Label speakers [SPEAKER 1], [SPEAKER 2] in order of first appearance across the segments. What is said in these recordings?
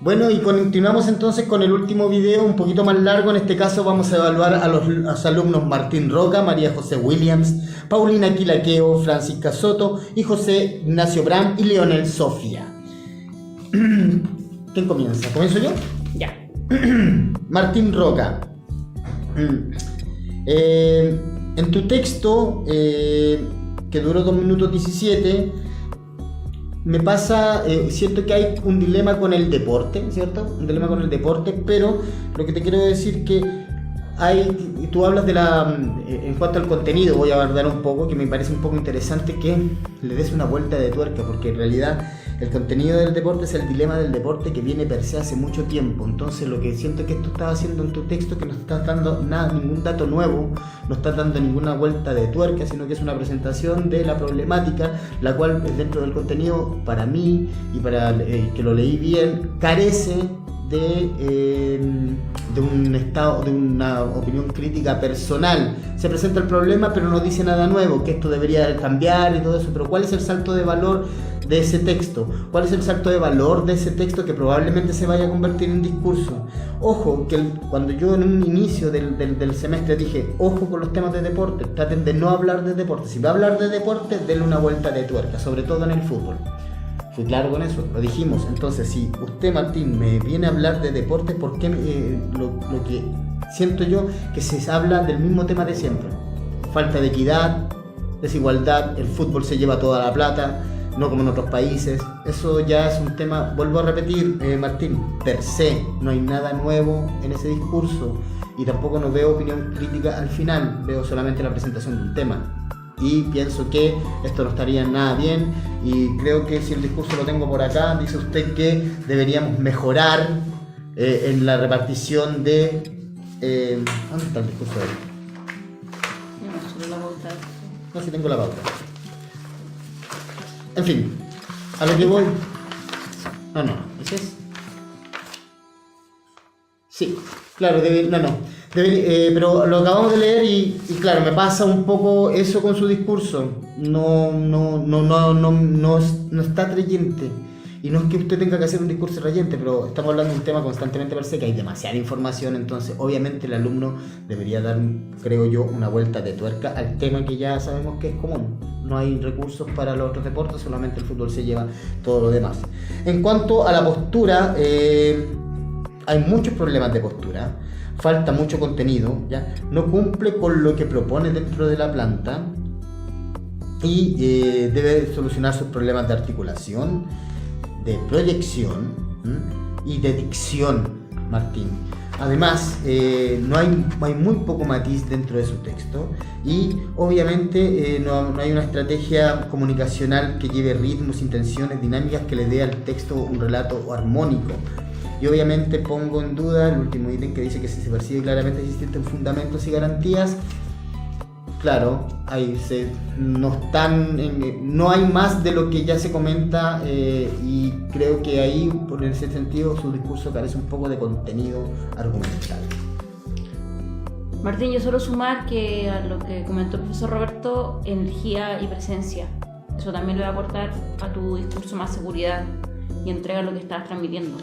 [SPEAKER 1] Bueno, y continuamos entonces con el último video, un poquito más largo. En este caso vamos a evaluar a los alumnos Martín Roca, María José Williams, Paulina Quilaqueo, Francisca Soto y José Ignacio Bram y Leonel Sofía. ¿Quién comienza? ¿Comienzo yo?
[SPEAKER 2] Ya.
[SPEAKER 1] Martín Roca. En tu texto, que duró 2 minutos 17, me pasa, siento que hay un dilema con el deporte, ¿cierto? Un dilema con el deporte, pero lo que te quiero decir que tú hablas de en cuanto al contenido, voy a abordar un poco, que me parece un poco interesante que le des una vuelta de tuerca, porque en realidad el contenido del deporte es el dilema del deporte que viene per se hace mucho tiempo. Entonces lo que siento que tú estás haciendo en tu texto, que no estás dando ningún dato nuevo, no estás dando ninguna vuelta de tuerca, sino que es una presentación de la problemática, la cual dentro del contenido, para mí y para que lo leí bien, carece de un estado, de una opinión crítica personal. Se presenta el problema pero no dice nada nuevo, que esto debería cambiar y todo eso, pero ¿cuál es el salto de valor de ese texto? ¿Cuál es el salto de valor de ese texto que probablemente se vaya a convertir en discurso? Ojo, que cuando yo en un inicio del semestre dije, ojo con los temas de deporte, traten de no hablar de deporte. Si va a hablar de deporte, denle una vuelta de tuerca, sobre todo en el fútbol. Fui claro con eso, lo dijimos. Entonces, si usted, Martín, me viene a hablar de deportes, ¿por qué lo que siento yo que se habla del mismo tema de siempre? Falta de equidad, desigualdad, el fútbol se lleva toda la plata, no como en otros países. Eso ya es un tema, vuelvo a repetir, Martín, per se, no hay nada nuevo en ese discurso y tampoco no veo opinión crítica al final, veo solamente la presentación de un tema. Y pienso que esto no estaría nada bien y creo que si el discurso lo tengo por acá, dice usted que deberíamos mejorar en la repartición de... ¿dónde está el discurso de él?
[SPEAKER 2] No, solo la pauta.
[SPEAKER 1] No, sí tengo la pauta. En fin, a lo que voy... No, ese es... Sí, claro, pero lo acabamos de leer y claro, me pasa un poco eso con su discurso. No está atrayente. Y no es que usted tenga que hacer un discurso atrayente, pero estamos hablando de un tema constantemente per se, que hay demasiada información, entonces obviamente el alumno debería dar, creo yo, una vuelta de tuerca al tema que ya sabemos que es común. No hay recursos para los otros deportes, solamente el fútbol se lleva todo lo demás. En cuanto a la postura, hay muchos problemas de postura, falta mucho contenido, ¿ya? No cumple con lo que propone dentro de la planta y debe solucionar sus problemas de articulación, de proyección y de dicción, Martín. Además, hay muy poco matiz dentro de su texto y obviamente no hay una estrategia comunicacional que lleve ritmos, intenciones, dinámicas que le dé al texto un relato armónico. Y obviamente pongo en duda el último ítem que dice que si se percibe claramente que existen fundamentos y garantías. Claro, no hay más de lo que ya se comenta y creo que ahí, por ese sentido, su discurso carece un poco de contenido argumental.
[SPEAKER 2] Martín, yo solo sumar que a lo que comentó el profesor Roberto, energía y presencia. Eso también le va a aportar a tu discurso más seguridad y entrega lo que estás transmitiendo.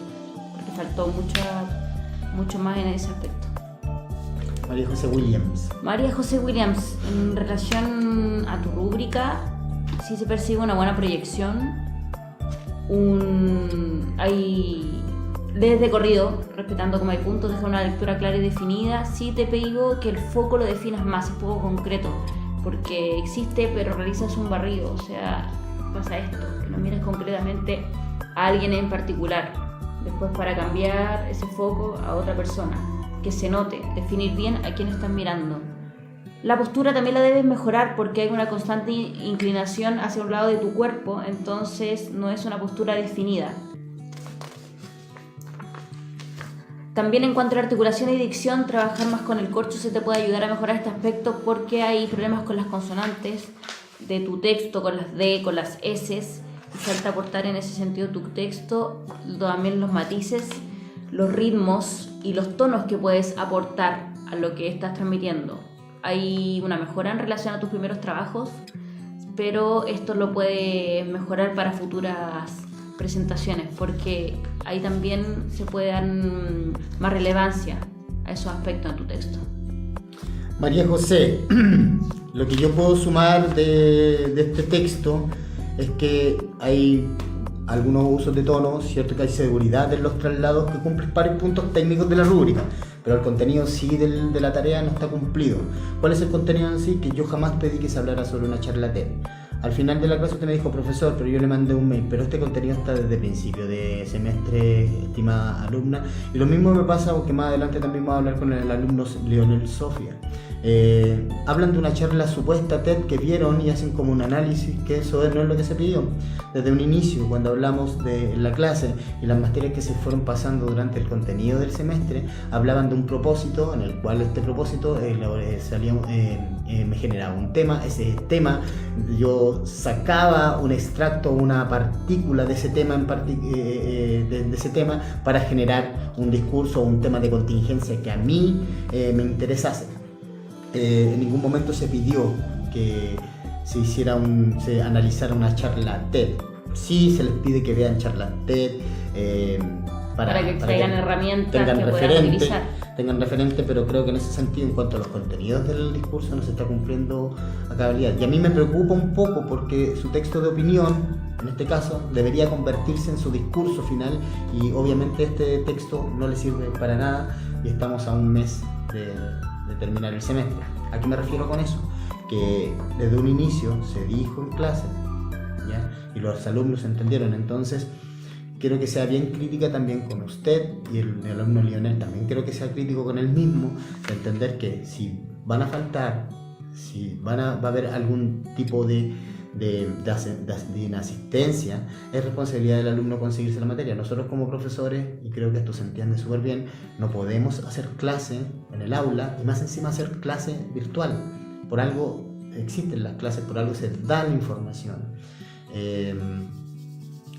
[SPEAKER 2] Porque faltó mucho más en ese aspecto.
[SPEAKER 1] María José Williams.
[SPEAKER 2] María José Williams, en relación a tu rúbrica, sí se percibe una buena proyección. Desde corrido, respetando como hay puntos, deja una lectura clara y definida. Sí te pido que el foco lo definas más, es poco concreto, porque existe, pero realizas un barrido. O sea, pasa esto, que no miras concretamente a alguien en particular, después para cambiar ese foco a otra persona. Que se note, definir bien a quién estás mirando. La postura también la debes mejorar porque hay una constante inclinación hacia un lado de tu cuerpo, entonces no es una postura definida. También en cuanto a la articulación y dicción, trabajar más con el corcho se te puede ayudar a mejorar este aspecto porque hay problemas con las consonantes de tu texto, con las D, con las S, y falta aportar en ese sentido tu texto, también los matices, los ritmos y los tonos que puedes aportar a lo que estás transmitiendo. Hay una mejora en relación a tus primeros trabajos, pero esto lo puedes mejorar para futuras presentaciones, porque ahí también se puede dar más relevancia a esos aspectos en tu texto.
[SPEAKER 1] María José, lo que yo puedo sumar de este texto es que hay algunos usos de tono, cierto que hay seguridad en los traslados que cumplen varios puntos técnicos de la rúbrica, pero el contenido sí de la tarea no está cumplido. ¿Cuál es el contenido en sí? Que yo jamás pedí que se hablara sobre una charla TED. Al final de la clase usted me dijo, profesor, pero yo le mandé un mail, pero este contenido está desde principio de semestre, estimada alumna, y lo mismo me pasa porque más adelante también voy a hablar con el alumno Leonel Sofía. Hablan de una charla supuesta TED que vieron y hacen como un análisis, que eso no es lo que se pidió. Desde un inicio, cuando hablamos de la clase y las materias que se fueron pasando durante el contenido del semestre, hablaban de un propósito, en el cual este propósito me generaba un tema. Ese tema yo sacaba un extracto, una partícula de ese tema de ese tema para generar un discurso o un tema de contingencia que a mí me interesase. En ningún momento se pidió que se analizara una charla TED. Sí se les pide que vean charlas TED
[SPEAKER 2] para que traigan herramientas que puedan utilizar.
[SPEAKER 1] Tengan referente, pero creo que en ese sentido, en cuanto a los contenidos del discurso, no se está cumpliendo a cabalidad. Y a mí me preocupa un poco porque su texto de opinión, en este caso, debería convertirse en su discurso final, y obviamente este texto no le sirve para nada y estamos a un mes de terminar el semestre. ¿A qué me refiero con eso? Que desde un inicio se dijo en clase, ¿ya? Y los alumnos entendieron. Entonces quiero que sea bien crítica también con usted y el alumno Lionel también. Quiero que sea crítico con él mismo, de entender que si van a faltar, si va a haber algún tipo de inasistencia, es responsabilidad del alumno conseguirse la materia. Nosotros como profesores, y creo que esto se entiende súper bien, no podemos hacer clase en el aula y más encima hacer clase virtual. Por algo existen las clases, por algo se da la información.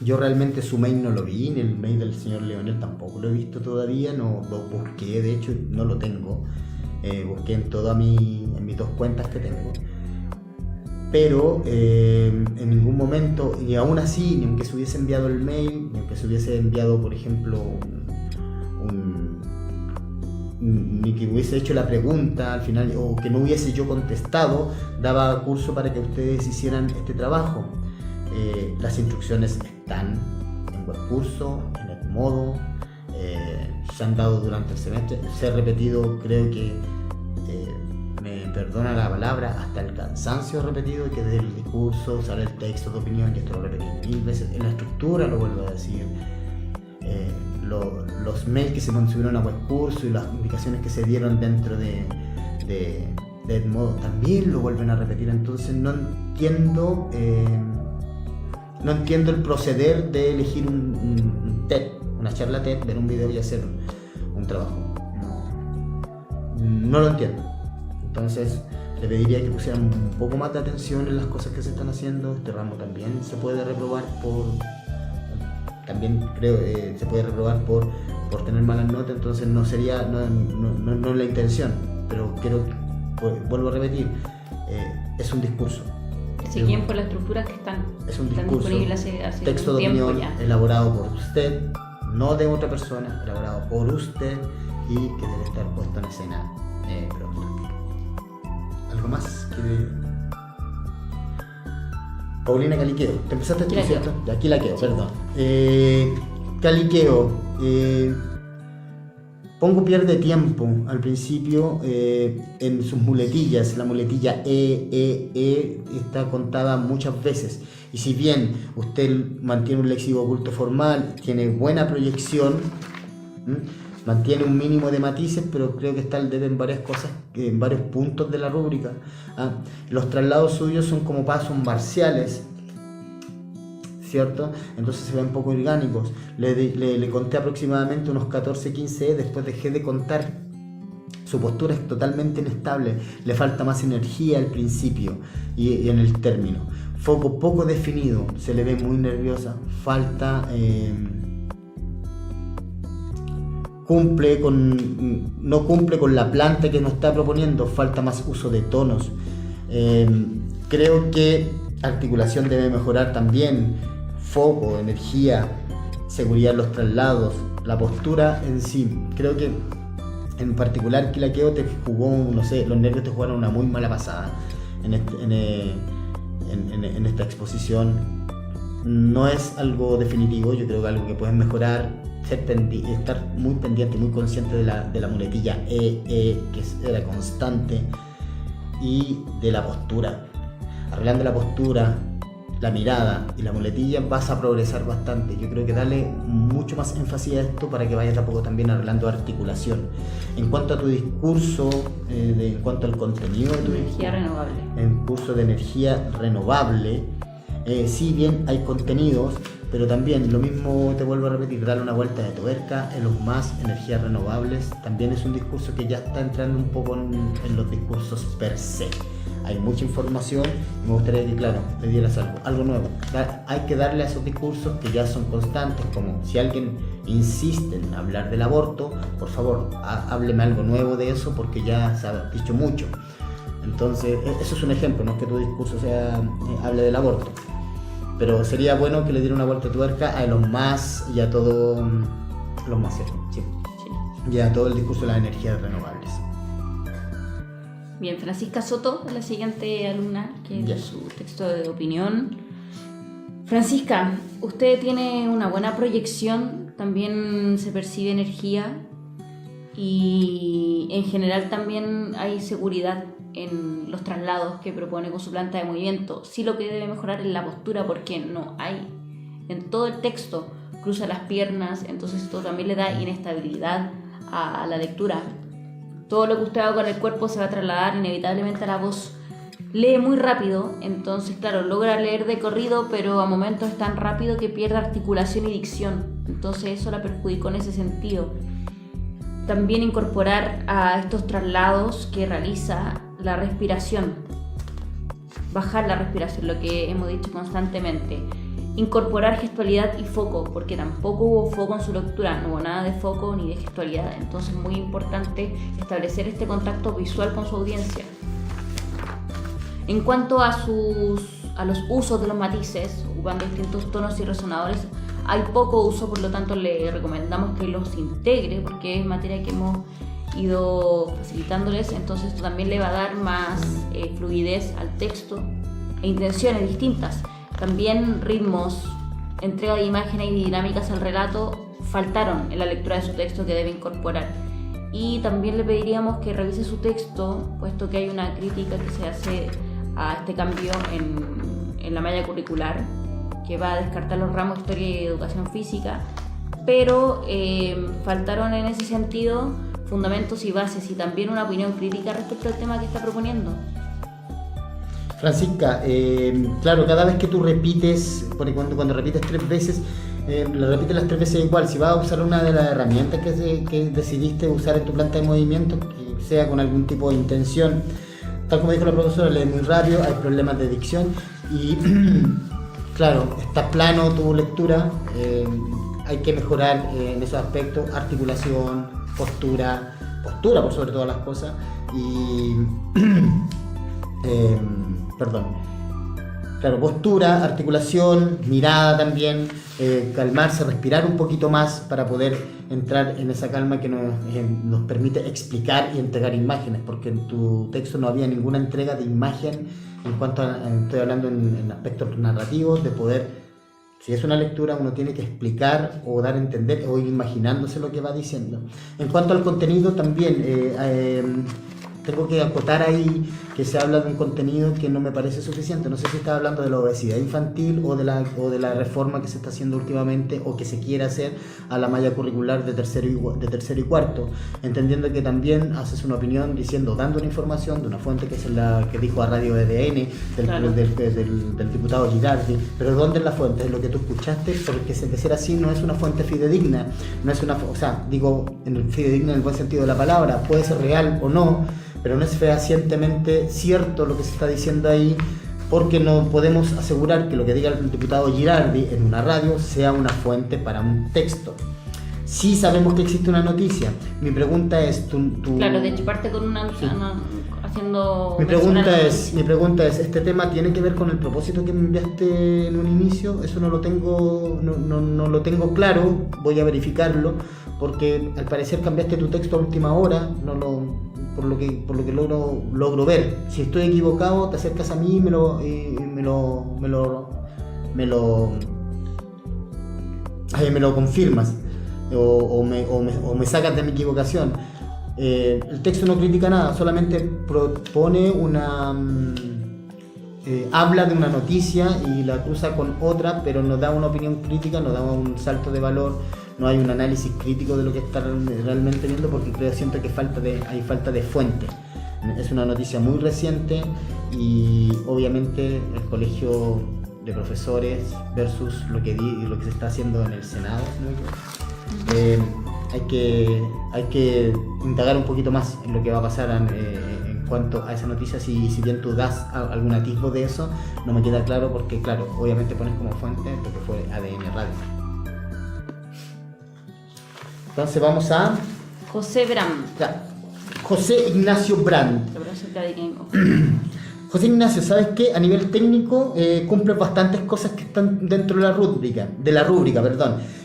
[SPEAKER 1] Yo realmente su mail no lo vi, ni el mail del señor Leonel tampoco lo he visto todavía, no lo busqué, de hecho no lo tengo. Busqué en mis dos cuentas que tengo. Pero en ningún momento, y aún así, ni aunque se hubiese enviado el mail, ni aunque se hubiese enviado, por ejemplo, ni que hubiese hecho la pregunta al final, o que no hubiese yo contestado, daba curso para que ustedes hicieran este trabajo. Las instrucciones están en Webcurso, en Edmodo, se han dado durante el semestre, se ha repetido, creo que me perdona la palabra, hasta el cansancio repetido, que del discurso sale el texto de opinión, y esto lo repetí 1000 veces, en la estructura lo vuelvo a decir, los mails que se subieron a Webcurso y las indicaciones que se dieron dentro de Edmodo también lo vuelven a repetir. Entonces no entiendo el proceder de elegir un TED, una charla TED, ver un video y hacer un trabajo. No lo entiendo. Entonces le pediría que pusieran un poco más de atención en las cosas que se están haciendo. Este ramo también se puede reprobar por tener malas notas, entonces no sería no la intención, pero vuelvo a repetir, es un discurso.
[SPEAKER 2] Se guían por las estructuras que están disponibles hace
[SPEAKER 1] texto
[SPEAKER 2] un
[SPEAKER 1] de
[SPEAKER 2] tiempo
[SPEAKER 1] opinión
[SPEAKER 2] ya.
[SPEAKER 1] Elaborado por usted, no de otra persona, elaborado por usted y que debe estar puesto en escena pronto. ¿Algo más? Paulina Caliqueo, te empezaste tú, ¿cierto? Ya, aquí la quedo, perdón. Caliqueo, Pongo pierde tiempo al principio en sus muletillas. La muletilla está contada muchas veces. Y si bien usted mantiene un léxico oculto formal, tiene buena proyección, mantiene un mínimo de matices, pero creo que está al debe en varias cosas, en varios puntos de la rúbrica. Los traslados suyos son como pasos marciales, ¿cierto? Entonces se ven poco orgánicos. Le conté aproximadamente unos 14-15 después dejé de contar. Su postura es totalmente inestable, le falta más energía al principio y en el término. Foco poco definido, se le ve muy nerviosa, falta... no cumple con la planta que nos está proponiendo, falta más uso de tonos. Creo que articulación debe mejorar también, foco, energía, seguridad en los traslados, la postura en sí. Creo que en particular Quilapayún te jugó, no sé, los nervios te jugaron una muy mala pasada en esta exposición. No es algo definitivo, yo creo que algo que puedes mejorar, estar muy pendiente, muy consciente de la muletilla que era constante, y de la postura. Arreglando la postura, la mirada y la muletilla vas a progresar bastante. Yo creo que darle mucho más énfasis a esto para que vayas a poco también arreglando articulación. En cuanto a tu discurso, en cuanto al contenido de tu
[SPEAKER 2] energía renovable.
[SPEAKER 1] En curso de energía renovable, si bien hay contenidos, pero también lo mismo, te vuelvo a repetir, darle una vuelta de tuerca en los más energías renovables. También es un discurso que ya está entrando un poco en los discursos per se. Hay mucha información y me gustaría que, claro, le dieras algo nuevo. Hay que darle a esos discursos que ya son constantes, como si alguien insiste en hablar del aborto, por favor, hábleme algo nuevo de eso, porque ya se ha dicho mucho. Entonces, eso es un ejemplo, no es que tu discurso hable del aborto, pero sería bueno que le diera una vuelta de tuerca a los más y a todo, los más, ¿cierto? Sí. Y a todo el discurso de las energías renovables.
[SPEAKER 2] Bien, Francisca Soto es la siguiente alumna que es su texto de opinión. Francisca, usted tiene una buena proyección, también se percibe energía y en general también hay seguridad en los traslados que propone con su planta de movimiento. Sí, lo que debe mejorar es la postura, porque no hay en todo el texto, cruza las piernas, entonces esto también le da inestabilidad a la lectura. Todo lo que usted haga con el cuerpo se va a trasladar inevitablemente a la voz. Lee muy rápido, entonces claro, logra leer de corrido, pero a momentos es tan rápido que pierde articulación y dicción, entonces eso la perjudicó en ese sentido. También incorporar a estos traslados que realiza la respiración, bajar la respiración, lo que hemos dicho constantemente. Incorporar gestualidad y foco, porque tampoco hubo foco en su lectura, no hubo nada de foco ni de gestualidad, entonces muy importante establecer este contacto visual con su audiencia. En cuanto a los usos de los matices, ocupando distintos tonos y resonadores, hay poco uso, por lo tanto le recomendamos que los integre, porque es materia que hemos ido facilitándoles, entonces esto también le va a dar más fluidez al texto e intenciones distintas. También ritmos, entrega de imágenes y dinámicas al relato faltaron en la lectura de su texto, que debe incorporar. Y también le pediríamos que revise su texto, puesto que hay una crítica que se hace a este cambio en la malla curricular, que va a descartar los ramos Historia y Educación Física, pero faltaron en ese sentido fundamentos y bases, y también una opinión crítica respecto al tema que está proponiendo.
[SPEAKER 1] Francisca, claro, cada vez que tú repites, porque cuando repites 3 veces, la repites las 3 veces igual. Si vas a usar una de las herramientas que decidiste usar en tu planta de movimiento, que sea con algún tipo de intención, tal como dijo la profesora, lee muy rápido, hay problemas de dicción y claro, está plano tu lectura, hay que mejorar en esos aspectos, articulación, postura por sobre todas las cosas, y postura, articulación, mirada también, calmarse, respirar un poquito más para poder entrar en esa calma que nos permite explicar y entregar imágenes, porque en tu texto no había ninguna entrega de imagen en cuanto a, estoy hablando en aspectos narrativos, de poder, si es una lectura, uno tiene que explicar o dar a entender o ir imaginándose lo que va diciendo. En cuanto al contenido también, tengo que acotar ahí que se habla de un contenido que no me parece suficiente. No sé si está hablando de la obesidad infantil o de la reforma que se está haciendo últimamente o que se quiere hacer a la malla curricular de tercero y cuarto, entendiendo que también haces una opinión dando una información de una fuente que es la que dijo a Radio EDN del diputado Girardi, pero ¿dónde es la fuente? Es lo que tú escuchaste, porque de ser así no es una fuente fidedigna, no es en el fidedigna en el buen sentido de la palabra, puede ser real o no, pero no es fehacientemente cierto lo que se está diciendo ahí, porque no podemos asegurar que lo que diga el diputado Girardi en una radio sea una fuente para un texto. Sí sabemos que existe una noticia. Mi pregunta es,
[SPEAKER 2] Claro, de hecho parte con una haciendo...
[SPEAKER 1] Mi pregunta es, ¿este tema tiene que ver con el propósito que me enviaste en un inicio? Eso no lo tengo claro, voy a verificarlo, porque al parecer cambiaste tu texto a última hora, por lo que logro ver. Si estoy equivocado, te acercas a mí y me lo confirmas o me sacas de mi equivocación. El texto no critica nada, solamente propone habla de una noticia y la cruza con otra, pero no da una opinión crítica, no da un salto de valor, no hay un análisis crítico de lo que está realmente viendo, porque siento que hay falta de fuente. Es una noticia muy reciente y obviamente el colegio de profesores versus lo que se está haciendo en el Senado, ¿no? Hay que indagar un poquito más en lo que va a pasar en cuanto a esa noticia. Si bien tú das algún atisbo de eso, no me queda claro, porque claro, obviamente pones como fuente lo que fue ADN Radio. Entonces vamos a
[SPEAKER 2] José Bram.
[SPEAKER 1] José Ignacio Brandt. José Ignacio, ¿sabes qué? A nivel técnico cumple bastantes cosas que están dentro de la rúbrica,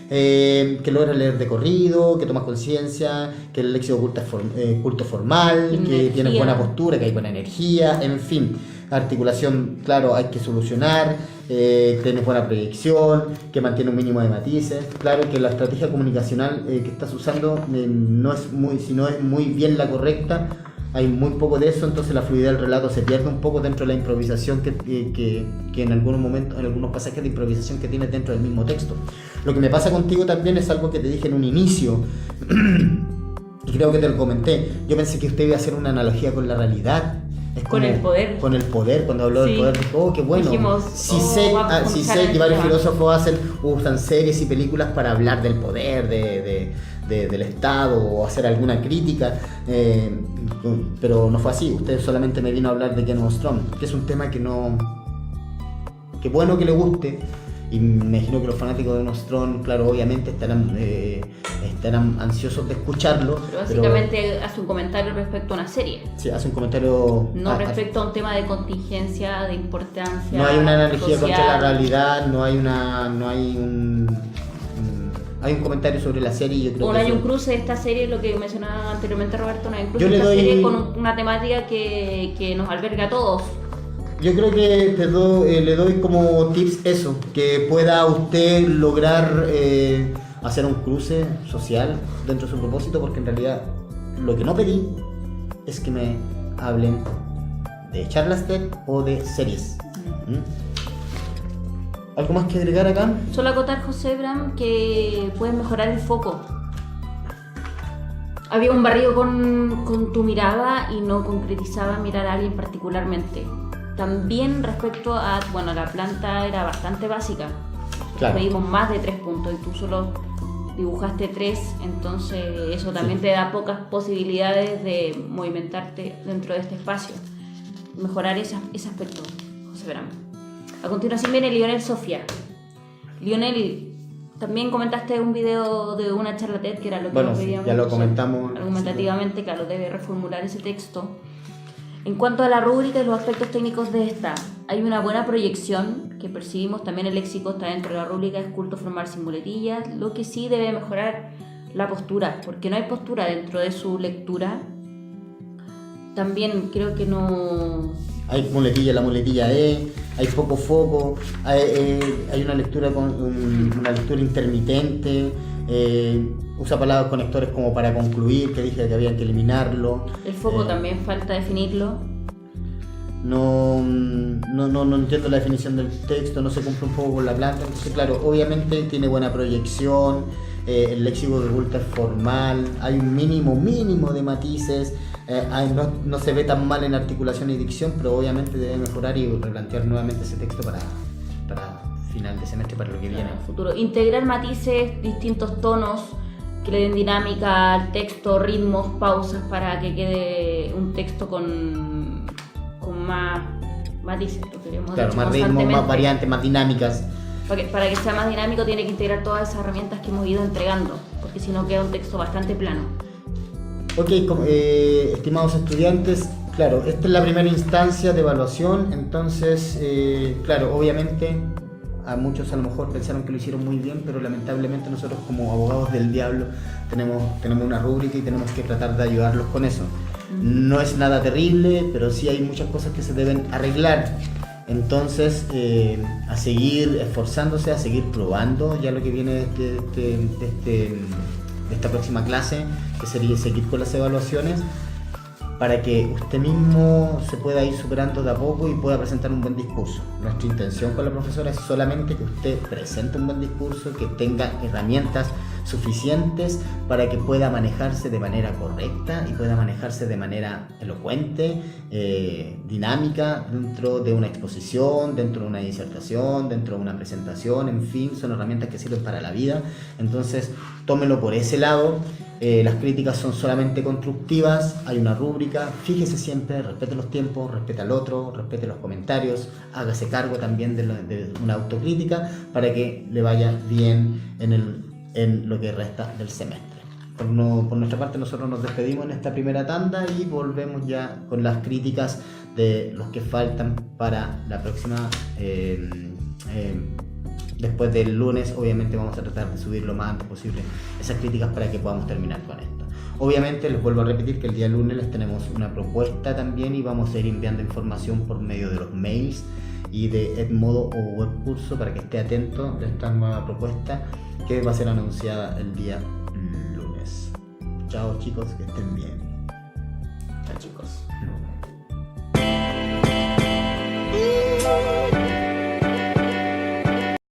[SPEAKER 1] que logras leer de corrido, que tomas conciencia, que el léxico culto formal, que tienes buena postura, que hay buena energía, en fin, articulación, claro, hay que solucionar, tienes buena proyección, que mantiene un mínimo de matices, claro que la estrategia comunicacional que estás usando si no es muy bien la correcta, hay muy poco de eso, entonces la fluidez del relato se pierde un poco dentro de la improvisación que en algunos momentos, en algunos pasajes de improvisación que tienes dentro del mismo texto. Lo que me pasa contigo también es algo que te dije en un inicio, y creo que te lo comenté. Yo pensé que usted iba a hacer una analogía con la realidad.
[SPEAKER 2] Con el poder.
[SPEAKER 1] Con el poder, cuando habló del poder, dije, qué bueno.
[SPEAKER 2] Dijimos,
[SPEAKER 1] sí sé que varios filósofos usan series y películas para hablar del poder, del Estado, o hacer alguna crítica, pero no fue así. Usted solamente me vino a hablar de Game of Thrones, que es un tema que bueno que le guste, y me imagino que los fanáticos de Game of Thrones, claro, obviamente estarán ansiosos de escucharlo.
[SPEAKER 2] Pero básicamente hace un comentario respecto a una serie.
[SPEAKER 1] Sí, hace un comentario.
[SPEAKER 2] No respecto a un tema de contingencia, de importancia.
[SPEAKER 1] No hay una analogía
[SPEAKER 2] social.
[SPEAKER 1] contra la realidad, hay un comentario sobre la serie. Yo creo
[SPEAKER 2] hay un cruce de esta serie, lo que mencionaba anteriormente Roberto, no hay un cruce de esta serie con una temática que nos alberga a todos.
[SPEAKER 1] Yo creo que le doy como tips eso, que pueda usted lograr hacer un cruce social dentro de su propósito, porque en realidad lo que no pedí es que me hablen de charlas TED o de series. ¿Algo más que agregar acá?
[SPEAKER 2] Solo acotar, José Bram, que puedes mejorar el foco. Había un barrido con tu mirada y no concretizaba mirar a alguien particularmente. También respecto a, la planta era bastante básica. Claro. Pedimos más de 3 puntos y tú solo dibujaste 3, entonces eso también te da pocas posibilidades de movimentarte dentro de este espacio. Mejorar ese aspecto, José Bram. A continuación viene Lionel Sofía. Lionel, también comentaste un video de una charla TED, que era lo que nos pedíamos.
[SPEAKER 1] Ya lo comentamos.
[SPEAKER 2] Argumentativamente, claro, debe reformular ese texto. En cuanto a la rúbrica y los aspectos técnicos de esta, hay una buena proyección que percibimos, también el léxico está dentro de la rúbrica, es culto formal sin muletillas. Lo que sí debe mejorar la postura, porque no hay postura dentro de su lectura. También creo que no...
[SPEAKER 1] Hay muletilla, la muletilla hay poco foco, hay una lectura una lectura intermitente, usa palabras conectores como para concluir, que dije que había que eliminarlo.
[SPEAKER 2] El foco también falta definirlo.
[SPEAKER 1] No entiendo la definición del texto, no se cumple un poco con la planta, entonces claro, obviamente tiene buena proyección, el léxico que oculta es formal, hay un mínimo de matices, no se ve tan mal en articulación y dicción, pero obviamente debe mejorar y replantear nuevamente ese texto para final de semestre, para lo que viene.
[SPEAKER 2] En el futuro. Integrar matices, distintos tonos que le den dinámica al texto, ritmos, pausas, para que quede un texto con más matices.
[SPEAKER 1] Claro, más ritmos, más variantes, más dinámicas.
[SPEAKER 2] Para que sea más dinámico tiene que integrar todas esas herramientas que hemos ido entregando, porque si no queda un texto bastante plano.
[SPEAKER 1] Ok, estimados estudiantes, Claro, esta es la primera instancia de evaluación, entonces, claro, obviamente a muchos a lo mejor pensaron que lo hicieron muy bien, pero lamentablemente nosotros como abogados del diablo tenemos una rúbrica y tenemos que tratar de ayudarlos con eso. No es nada terrible, pero sí hay muchas cosas que se deben arreglar. Entonces, a seguir esforzándose, a seguir probando ya lo que viene de esta próxima clase, que sería seguir con las evaluaciones, para que usted mismo se pueda ir superando de a poco y pueda presentar un buen discurso. Nuestra intención con la profesora es solamente que usted presente un buen discurso, que tenga herramientas suficientes para que pueda manejarse de manera correcta y pueda manejarse de manera elocuente, dinámica, dentro de una exposición, dentro de una disertación, dentro de una presentación, en fin, son herramientas que sirven para la vida. Entonces, tómelo por ese lado. Las críticas son solamente constructivas, hay una rúbrica, fíjese siempre, respete los tiempos, respete al otro, respete los comentarios, hágase cargo también de una autocrítica para que le vaya bien en lo que resta del semestre. Por nuestra parte, nosotros nos despedimos en esta primera tanda y volvemos ya con las críticas de los que faltan para la próxima. Después del lunes, obviamente, vamos a tratar de subir lo más antes posible esas críticas para que podamos terminar con esto. Obviamente, les vuelvo a repetir que el día lunes les tenemos una propuesta también y vamos a ir enviando información por medio de los mails y de Edmodo o Webcurso para que esté atento de esta nueva propuesta que va a ser anunciada el día lunes. Chao chicos, que estén bien.
[SPEAKER 3] Chao chicos.